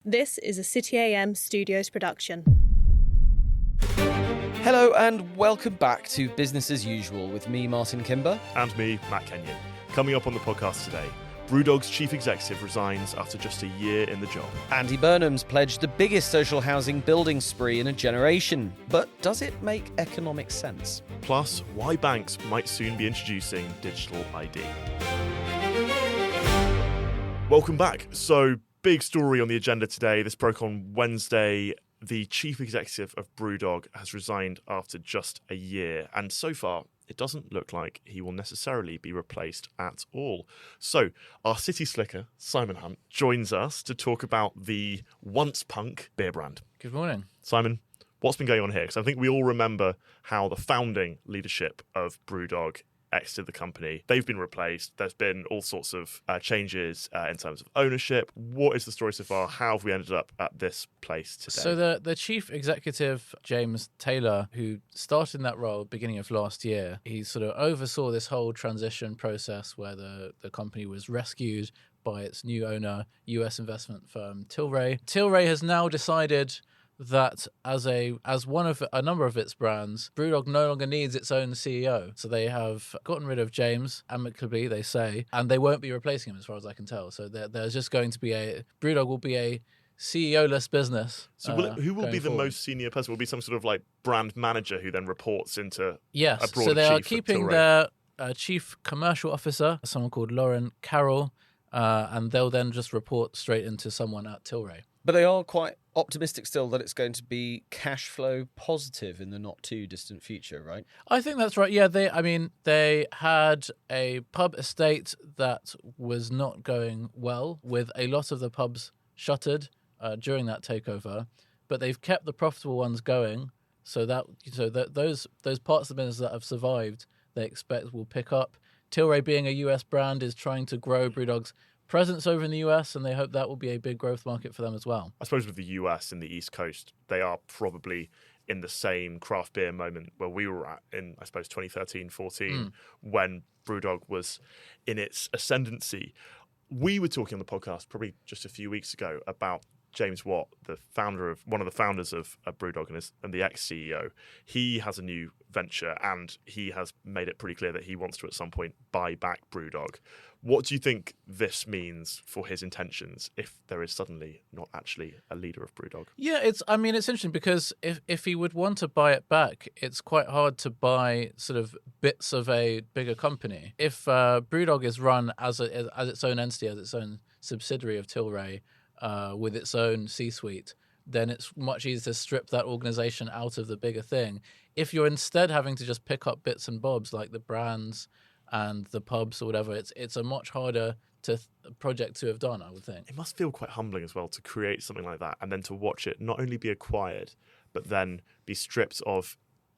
This is a City AM Studios production. Hello and welcome back to Business as Usual with me, Martin Kimber. And me, Matt Kenyon. Coming up on the podcast today, Brewdog's chief executive resigns after just a year in the job. Andy Burnham's pledged the biggest social housing building spree in a generation. But does it make economic sense? Plus, why banks might soon be introducing digital ID. Welcome back. So, big story on the agenda today. This broke on Wednesday. The chief executive of Brewdog has resigned after just a year. And so far, it doesn't look like he will necessarily be replaced at all. So, our city slicker, Simon Hunt, joins us to talk about the once punk beer brand. Good morning. Simon, what's been going on here? Because I think we all remember how the founding leadership of Brewdog exited the company. They've been replaced. There's been all sorts of changes in terms of ownership. What is the story so far? How have we ended up at this place today? So the chief executive, James Taylor, who started in that role beginning of last year, he sort of oversaw this whole transition process where the company was rescued by its new owner, US investment firm Tilray. Tilray has now decided that as one of a number of its brands, Brewdog no longer needs its own CEO. So they have gotten rid of James, amicably, they say, and they won't be replacing him as far as I can tell. So there's just going to be Brewdog will be a CEO-less business. So who will be the most senior person? Will be some sort of like brand manager who then reports into a broader chief? So they are at keeping Tilray? their chief commercial officer, someone called Lauren Carroll, and they'll then just report straight into someone at Tilray. But they are quite optimistic still that it's going to be cash flow positive in the not too distant future, right? I think that's right. Yeah, they had a pub estate that was not going well, with a lot of the pubs shuttered during that takeover, but they've kept the profitable ones going. So those parts of the business that have survived, they expect will pick up. Tilray, being a US brand, is trying to grow Brewdog's presence over in the US, and they hope that will be a big growth market for them as well. I suppose with the US and the East Coast, they are probably in the same craft beer moment where we were at in, I suppose, 2013-14, when Brewdog was in its ascendancy. We were talking on the podcast probably just a few weeks ago about James Watt, one of the founders of Brewdog and the ex-CEO. He has a new venture, and he has made it pretty clear that he wants to at some point buy back Brewdog. What do you think this means for his intentions if there is suddenly not actually a leader of Brewdog? Yeah, it's interesting because if he would want to buy it back, it's quite hard to buy sort of bits of a bigger company. If Brewdog is run as its own entity, as its own subsidiary of Tilray, with its own C-suite, then it's much easier to strip that organization out of the bigger thing. If you're instead having to just pick up bits and bobs like the brands and the pubs or whatever, it's a much harder project to have done, I would think. It must feel quite humbling as well to create something like that and then to watch it not only be acquired, but then be stripped of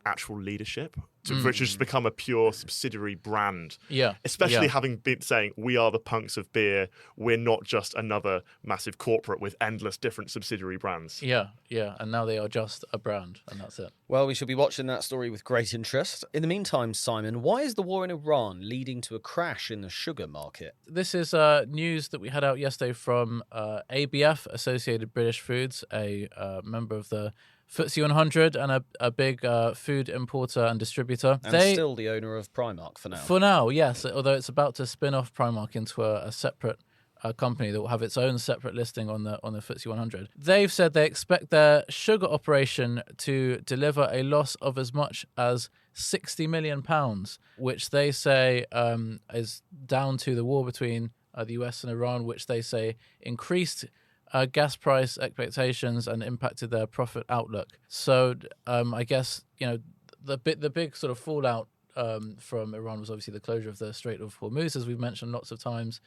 actual leadership, which has just become a pure subsidiary brand. Yeah. Especially having been saying, we are the punks of beer. We're not just another massive corporate with endless different subsidiary brands. Yeah. And now they are just a brand, and that's it. Well, we shall be watching that story with great interest. In the meantime, Simon, why is the war in Iran leading to a crash in the sugar market? This is news that we had out yesterday from ABF, Associated British Foods, a member of the FTSE 100 and a big food importer and distributor. And still the owner of Primark for now. For now, yes, although it's about to spin off Primark into a separate company that will have its own separate listing on the FTSE 100. They've said they expect their sugar operation to deliver a loss of as much as £60 million, which they say is down to the war between the US and Iran, which they say increased gas price expectations and impacted their profit outlook. So I guess the big sort of fallout from Iran was obviously the closure of the Strait of Hormuz, as we've mentioned lots of times,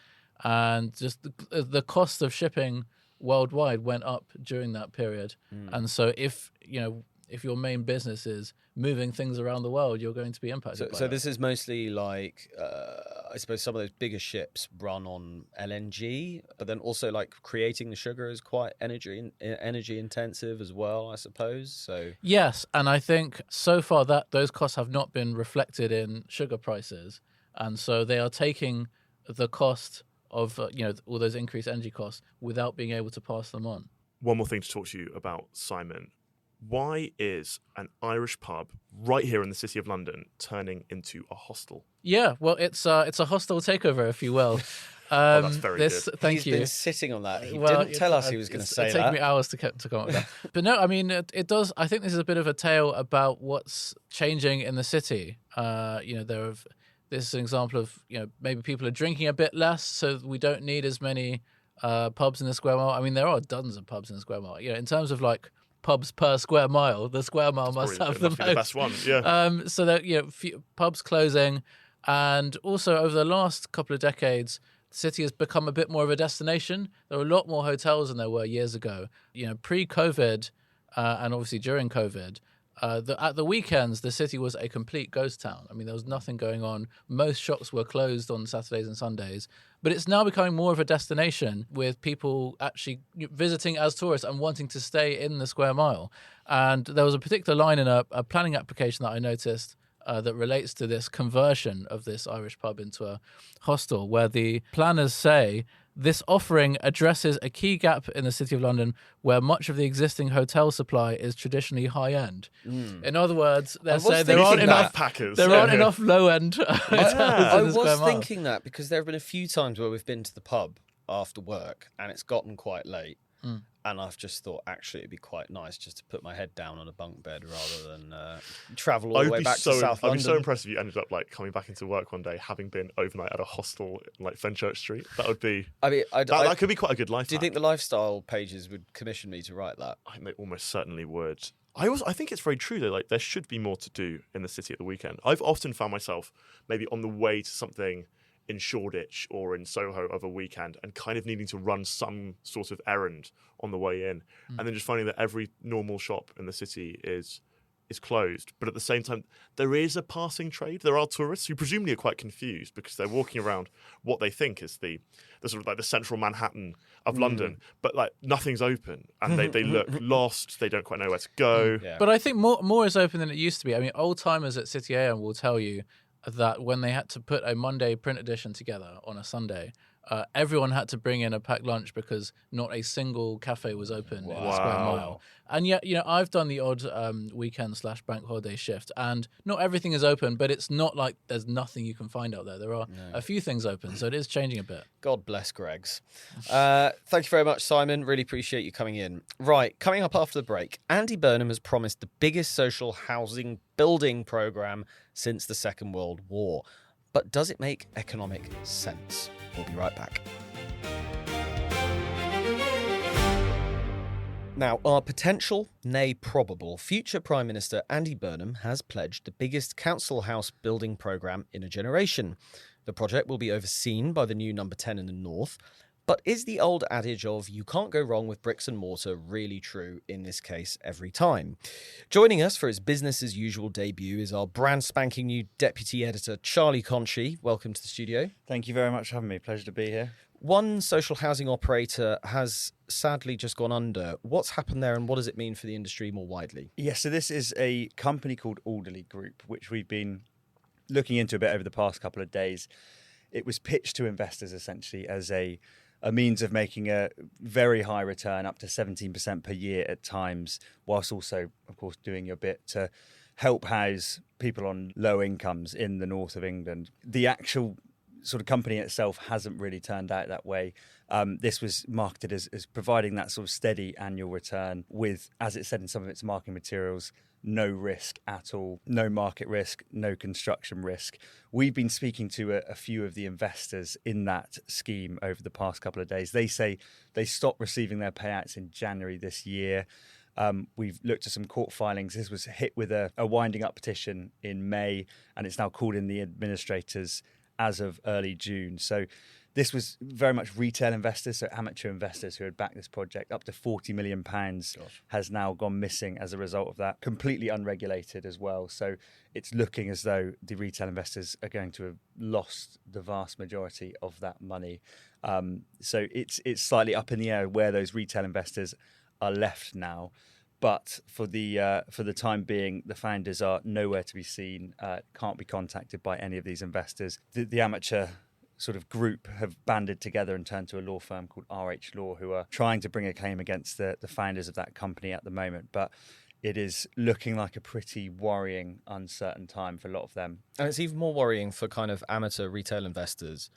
and just the cost of shipping worldwide went up during that period. And so if your main business is moving things around the world, you're going to be impacted by So that. this is mostly like, I suppose some of those bigger ships run on LNG, but then also like creating the sugar is quite energy intensive as well, I suppose. So yes, and I think so far that those costs have not been reflected in sugar prices, and so they are taking the cost of all those increased energy costs without being able to pass them on. one more thing to talk to you about, Simon. Why is an Irish pub right here in the City of London turning into a hostel? Yeah, well, it's a hostile takeover, if you will. That's very good. Thank He's you. been sitting on that. He Well, didn't tell us he was going to say It's that. taken me hours to come up with that. But no, I mean, it does. I think this is a bit of a tale about what's changing in the city. This is an example of, maybe people are drinking a bit less, so we don't need as many pubs in the square mile. I mean, there are dozens of pubs in the square mile. In terms of like pubs per square mile, the square mile must have the most. The best one, yeah. So that few pubs closing, and also over the last couple of decades, the city has become a bit more of a destination. There are a lot more hotels than there were years ago. Pre-COVID, and obviously during COVID, at the weekends, the city was a complete ghost town. I mean, there was nothing going on. Most shops were closed on Saturdays and Sundays. But it's now becoming more of a destination with people actually visiting as tourists and wanting to stay in the square mile. And there was a particular line in a planning application that I noticed that relates to this conversion of this Irish pub into a hostel, where the planners say this offering addresses a key gap in the City of London where much of the existing hotel supply is traditionally high-end. In other words, they're saying there aren't enough low-end hotels in the square was mile. thinking that because there have been a few times where we've been to the pub after work and it's gotten quite late. And I've just thought, actually, it'd be quite nice just to put my head down on a bunk bed rather than travel all the way back to South London. I'd be so impressed if you ended up like coming back into work one day, having been overnight at a hostel in like Fenchurch Street. That would be. I mean, that could be quite a good life. Do you think the lifestyle pages would commission me to write that? I think they almost certainly would. I think it's very true though. Like there should be more to do in the city at the weekend. I've often found myself maybe on the way to something in Shoreditch or in Soho of a weekend and kind of needing to run some sort of errand on the way in, and then just finding that every normal shop in the city is closed. But at the same time, there is a passing trade. There are tourists who presumably are quite confused because they're walking around what they think is the sort of like the central Manhattan of London, but like nothing's open and they look lost. They don't quite know where to go. Yeah. But I think more is open than it used to be. I mean, old timers at City AM will tell you that when they had to put a Monday print edition together on a Sunday, everyone had to bring in a packed lunch because not a single cafe was open in the square mile. And yet, I've done the odd weekend/bank holiday shift, and not everything is open, but it's not like there's nothing you can find out there. There are a few things open, so it is changing a bit. God bless Greggs. Thank you very much, Simon. Really appreciate you coming in. Right, coming up after the break, Andy Burnham has promised the biggest social housing building programme since the Second World War. But does it make economic sense? We'll be right back. Now, our potential, nay probable, future Prime Minister Andy Burnham has pledged the biggest council house building programme in a generation. The project will be overseen by the new Number 10 in the North. But is the old adage of you can't go wrong with bricks and mortar really true in this case every time? Joining us for his business as usual debut is our brand spanking new deputy editor, Charlie Conchie. Welcome to the studio. Thank you very much for having me. Pleasure to be here. One social housing operator has sadly just gone under. What's happened there and what does it mean for the industry more widely? Yes, so this is a company called Alderley Group, which we've been looking into a bit over the past couple of days. It was pitched to investors essentially as a means of making a very high return, up to 17% per year at times, whilst also, of course, doing your bit to help house people on low incomes in the north of England. The actual sort of company itself hasn't really turned out that way. This was marketed as providing that sort of steady annual return with, as it said in some of its marketing materials, no risk at all, no market risk, no construction risk. We've been speaking to a few of the investors in that scheme over the past couple of days. They say they stopped receiving their payouts in January this year. We've looked at some court filings. This was hit with a winding up petition in May, and it's now called in the administrators as of early June. So this was very much retail investors, so amateur investors who had backed this project. Up to £40 million has now gone missing as a result of that. Completely unregulated as well. So it's looking as though the retail investors are going to have lost the vast majority of that money. So it's slightly up in the air where those retail investors are left now. But for the time being, the founders are nowhere to be seen, can't be contacted by any of these investors. The amateur sort of group have banded together and turned to a law firm called RH Law, who are trying to bring a claim against the founders of that company at the moment. But it is looking like a pretty worrying, uncertain time for a lot of them. And it's even more worrying for kind of amateur retail investors,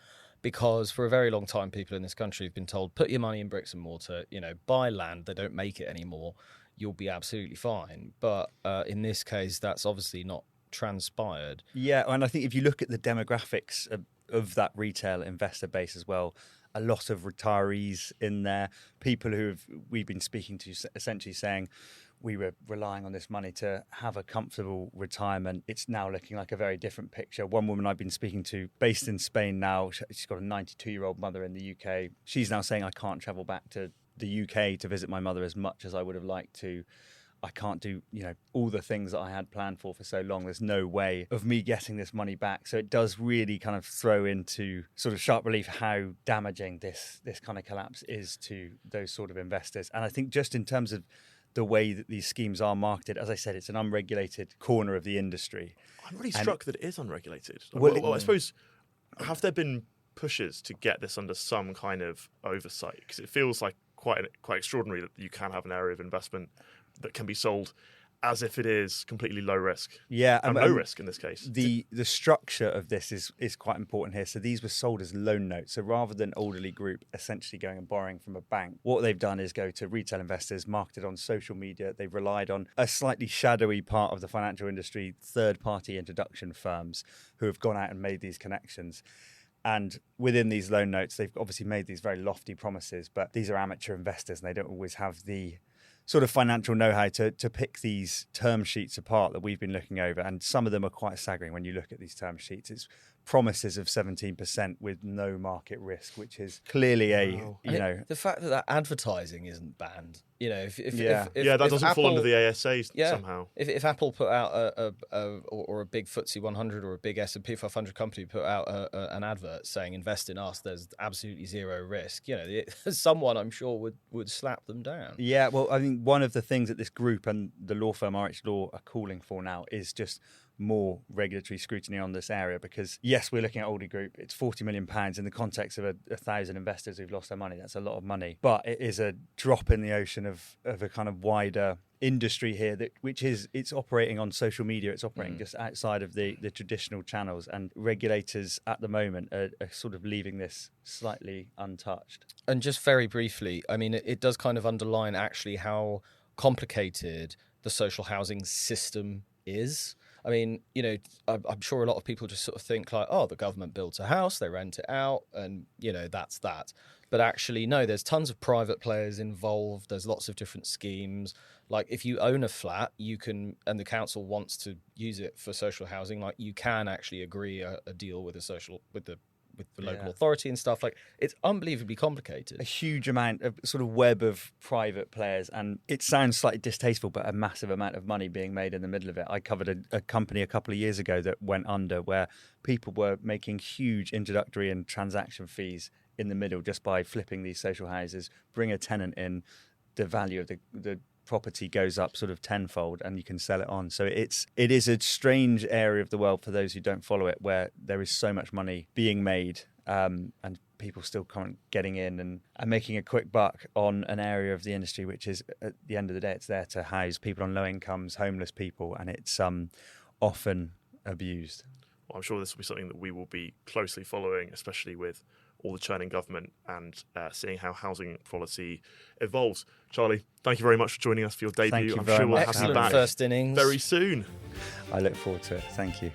because for a very long time, people in this country have been told, put your money in bricks and mortar, buy land, they don't make it anymore, you'll be absolutely fine. But in this case, that's obviously not transpired. Yeah, and I think if you look at the demographics of that retail investor base as well, a lot of retirees in there, people we've been speaking to essentially saying we were relying on this money to have a comfortable retirement. It's now looking like a very different picture. One woman I've been speaking to, based in Spain now, she's got a 92-year-old mother in the UK. She's now saying, I can't travel back to the UK to visit my mother as much as I would have liked to. I can't do, all the things that I had planned for so long. There's no way of me getting this money back. So it does really kind of throw into sort of sharp relief how damaging this kind of collapse is to those sort of investors. And I think just in terms of the way that these schemes are marketed, as I said, it's an unregulated corner of the industry. I'm really struck that it is unregulated. Well, I suppose, have there been pushes to get this under some kind of oversight? Because it feels like quite extraordinary that you can have an area of investment that can be sold as if it is completely low risk. Yeah, and no risk in this case. The structure of this is quite important here. So these were sold as loan notes. So rather than Alderley Group essentially going and borrowing from a bank, what they've done is go to retail investors, marketed on social media. They've relied on a slightly shadowy part of the financial industry, third-party introduction firms who have gone out and made these connections. And within these loan notes, they've obviously made these very lofty promises, but these are amateur investors and they don't always have the sort of financial know-how to pick these term sheets apart that we've been looking over. And some of them are quite staggering when you look at these term sheets. It's promises of 17% with no market risk, which is clearly the fact that advertising isn't banned. If that doesn't Apple, fall under the ASA somehow. If Apple put out a big FTSE 100 or a big S&P 500 company put out an advert saying invest in us, there's absolutely zero risk. Someone I'm sure would slap them down. Yeah, well, I think one of the things that this group and the law firm RH Law are calling for now is just more regulatory scrutiny on this area, because yes, we're looking at Aldi Group. It's £40 million in the context of 1,000 investors who've lost their money. That's a lot of money, but it is a drop in the ocean of a kind of wider industry here it's operating on social media. It's operating just outside of the traditional channels, and regulators at the moment are sort of leaving this slightly untouched. And just very briefly, I mean, it does kind of underline actually how complicated the social housing system is. I mean, I'm sure a lot of people just sort of think like, oh, the government builds a house, they rent it out, and, that's that. But actually, no, there's tons of private players involved. There's lots of different schemes. Like if you own a flat, you can, and the council wants to use it for social housing, like you can actually agree a deal with the local authority and stuff. Like it's unbelievably complicated. A huge amount of sort of web of private players, and it sounds slightly distasteful, but a massive amount of money being made in the middle of it. I covered a company a couple of years ago that went under, where people were making huge introductory and transaction fees in the middle just by flipping these social houses. Bring a tenant in, the value of the property goes up sort of tenfold, and you can sell it on. So it is a strange area of the world for those who don't follow it, where there is so much money being made, and people still getting in and making a quick buck on an area of the industry which is, at the end of the day, it's there to house people on low incomes, homeless people, and it's often abused. Well, I'm sure this will be something that we will be closely following, especially with all the churning government and seeing how housing policy evolves. Charlie, thank you very much for joining us for your debut. Thank you I'm very sure we'll much. have you Excellent back first innings. very soon. I look forward to it. Thank you.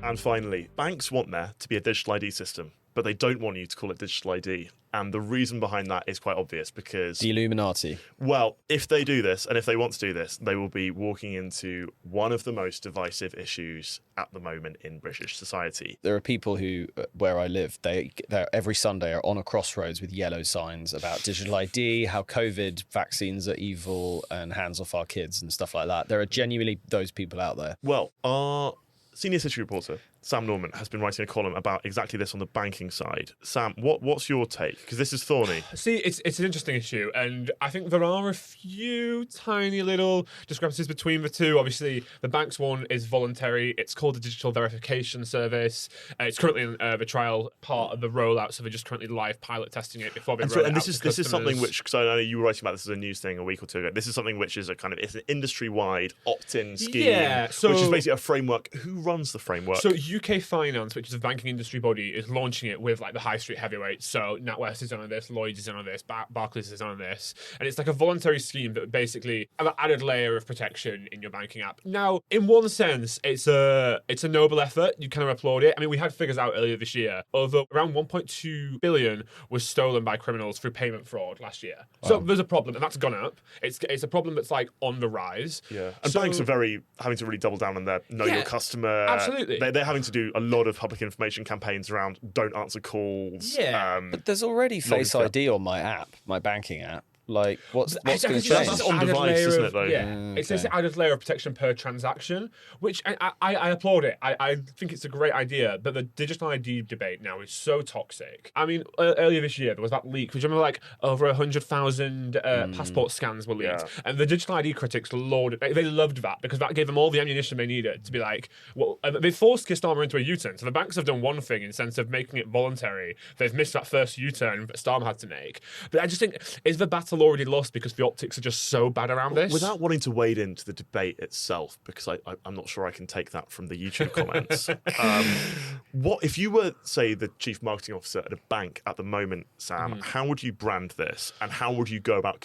And finally, banks want there to be a digital ID system, but they don't want you to call it digital ID. And the reason behind that is quite obvious, because The Illuminati. well, if they do this, and if they want to do this, they will be walking into one of the most divisive issues at the moment in British society. There are people who, where I live, they every Sunday are on a crossroads with yellow signs about digital ID, how COVID vaccines are evil, and hands off our kids and stuff like that. There are genuinely those people out there. Well, our senior city reporter, Sam Norman, has been writing a column about exactly this on the banking side. Sam, what's your take? Because this is thorny. See, it's an interesting issue, and I think there are a few tiny little discrepancies between the two. Obviously, the bank's one is voluntary. It's called the Digital Verification Service. It's currently in the trial part of the rollout, so they're just currently live pilot testing it before they roll it out to this is something customers. which, because I know you were writing about this as a news thing a week or two ago. This is something which is it's an industry-wide opt-in scheme, which is basically a framework. Who runs the framework? So UK Finance, which is a banking industry body, is launching it with like the high street heavyweights. So NatWest is on this, Lloyds is on this, Barclays is on this, and it's like a voluntary scheme that basically an added layer of protection in your banking app. Now, in one sense, it's a noble effort. You kind of applaud it. I mean, we had figures out earlier this year of around 1.2 billion was stolen by criminals through payment fraud last year. So there's a problem, and that's gone up. It's a problem that's like on the rise. Yeah, and banks are having to really double down on their know your customer. Absolutely. They're having to do a lot of public information campaigns around don't answer calls. Yeah. But there's already Face ID on my app, my banking app. Like, what's going to change? That's on device, isn't it, though? Yeah, it's an added layer of protection per transaction, which I applaud it. I think it's a great idea, but the digital ID debate now is so toxic. I mean, earlier this year, there was that leak, which I remember like over 100,000 passport scans were leaked, and the digital ID critics lauded it. They loved that because that gave them all the ammunition they needed to be like, well, they forced Keir Starmer into a U-turn. So the banks have done one thing in the sense of making it voluntary. They've missed that first U-turn that Starmer had to make. But I just think, is the battle already lost because the optics are just so bad around this? Without wanting to wade into the debate itself, because I'm not sure I can take that from the YouTube comments. What if you were, say, the chief marketing officer at a bank at the moment, Sam? How would you brand this, and how would you go about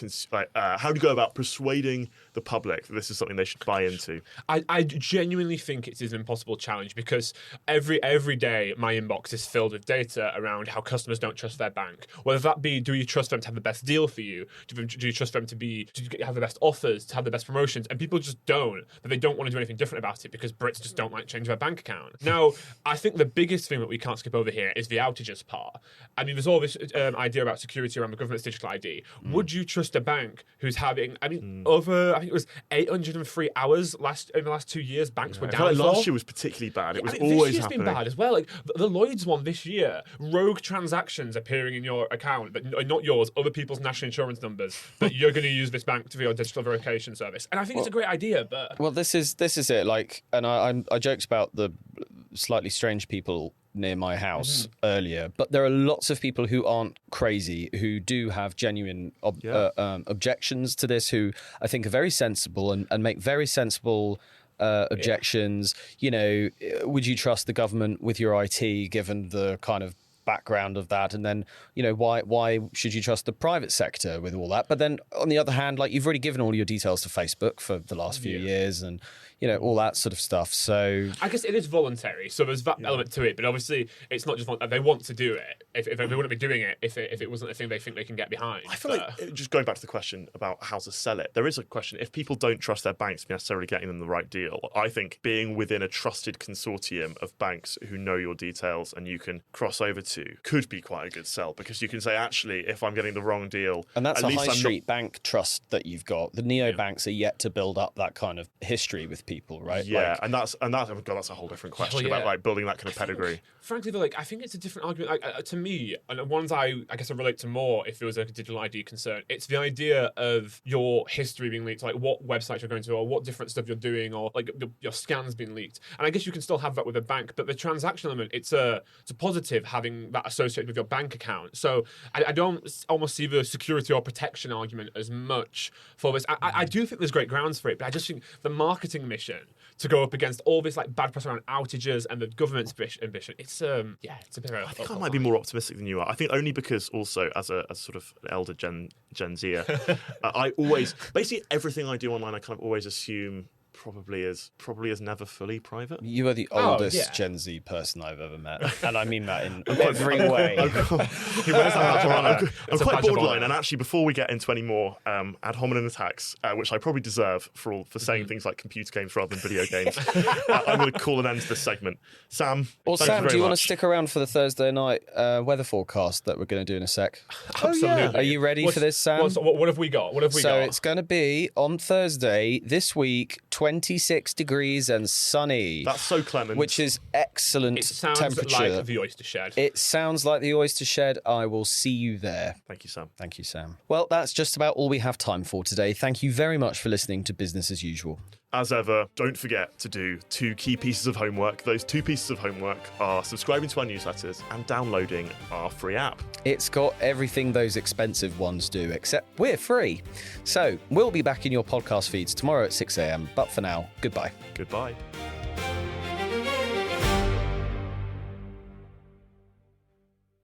persuading the public that this is something they should buy into? I genuinely think it is an impossible challenge because every day my inbox is filled with data around how customers don't trust their bank. Whether that be, do you trust them to have the best deal for you? Do you trust them to have the best offers, to have the best promotions? And people just don't, but they don't want to do anything different about it because Brits just don't like change their bank account. Now, I think the biggest thing that we can't skip over here is the outages part. I mean, there's all this idea about security around the government's digital ID. Would you trust a bank who's having, over, I think it was 803 hours in the last 2 years, banks were down for? Last year was particularly bad. It was always this year's happening. been bad as well. Like the Lloyds one this year, rogue transactions appearing in your account, but not yours, other people's national insurance numbers, but you're going to use this bank for your digital verification service. And I think it's a great idea, but... Well, this is it. Like, and I joked about the slightly strange people near my house earlier, but there are lots of people who aren't crazy, who do have genuine objections to this, who I think are very sensible and make very sensible objections. You know, would you trust the government with your IT given the kind of background of that? And then, you know, why should you trust the private sector with all that? But then on the other hand, like, you've already given all your details to Facebook for the last few years, and you know, all that sort of stuff. So I guess it is voluntary, so there's that element to it, but obviously it's not just they want to do it. If they wouldn't be doing it if it wasn't a thing they think they can get behind. I feel like, just going back to the question about how to sell it, there is a question, if people don't trust their banks necessarily getting them the right deal, I think being within a trusted consortium of banks who know your details and you can cross over to could be quite a good sell, because you can say, actually, if I'm getting the wrong deal, and that's at a least high street bank trust that you've got. The neobanks are yet to build up that kind of history with people, right? Yeah, and that's oh God, that's a whole different question about like building that kind of pedigree. Frankly, though, like, I think it's a different argument. Like, to me, and the ones I guess I relate to more if it was a digital ID concern, it's the idea of your history being leaked, like what websites you're going to, or what different stuff you're doing, or like your scans being leaked. And I guess you can still have that with a bank, but the transaction element, it's a positive having that associated with your bank account. So I don't almost see the security or protection argument as much for this. I do think there's great grounds for it, but I just think the marketing mission to go up against all this like bad press around outages and the government's ambition, it's a bit of I think I might be more optimistic than you are. I think only because also as a sort of elder Gen Zer, I always, basically everything I do online, I kind of always assume probably is never fully private. You are the oldest Gen Z person I've ever met, and I mean that in every way. I'm quite borderline, and actually, before we get into any more ad hominem attacks, which I probably deserve for saying things like computer games rather than video games, I'm going to call an end to this segment. Sam, Sam, do you want to much. stick around for the Thursday night weather forecast that we're going to do in a sec? Absolutely. Are you ready for this, Sam? What have we got? So it's going to be on Thursday this week, 26 degrees and sunny. That's so Clement. Which is excellent It sounds temperature. like the oyster shed. It sounds like the oyster shed. I will see you there. Thank you, Sam. Thank you, Sam. Well, that's just about all we have time for today. Thank you very much for listening to Business as Usual. As ever, don't forget to do 2 key pieces of homework. Those 2 pieces of homework are subscribing to our newsletters and downloading our free app. It's got everything those expensive ones do, except we're free. So we'll be back in your podcast feeds tomorrow at 6 a.m. But for now, goodbye. Goodbye.